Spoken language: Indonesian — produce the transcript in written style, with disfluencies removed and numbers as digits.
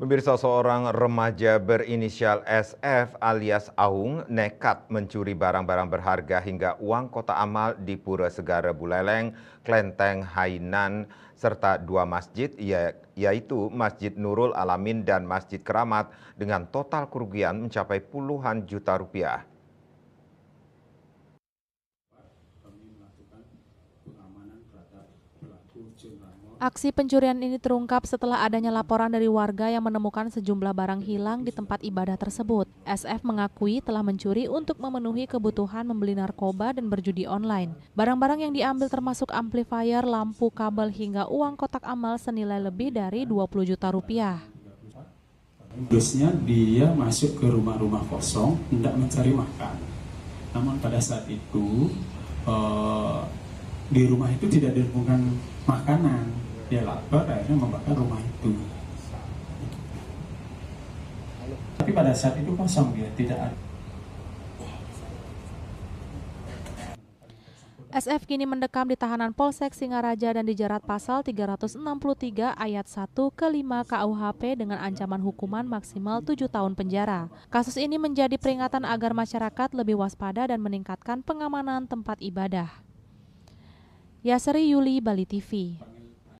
Pemirsa, seorang remaja berinisial SF alias Aung nekat mencuri barang-barang berharga hingga uang kotak amal di Pura Segara Buleleng, Klenteng Hainan, serta dua masjid yaitu Masjid Nurul Alamin dan Masjid Keramat dengan total kerugian mencapai puluhan juta rupiah. Aksi pencurian ini terungkap setelah adanya laporan dari warga yang menemukan sejumlah barang hilang di tempat ibadah tersebut. SF mengakui telah mencuri untuk memenuhi kebutuhan membeli narkoba dan berjudi online. Barang-barang yang diambil termasuk amplifier, lampu, kabel, hingga uang kotak amal senilai lebih dari 20 juta rupiah. Modusnya dia masuk ke rumah-rumah kosong, hendak mencari makan. Namun pada saat itu di rumah itu tidak ditemukan makanan. Dia lapar, akhirnya membakar rumah itu. Tapi pada saat itu kosong, dia tidak ada. SF kini mendekam di tahanan Polsek Singaraja dan dijerat pasal 363 ayat 1 ke 5 KUHP dengan ancaman hukuman maksimal 7 tahun penjara. Kasus ini menjadi peringatan agar masyarakat lebih waspada dan meningkatkan pengamanan tempat ibadah. Yasri Yuli, Bali TV.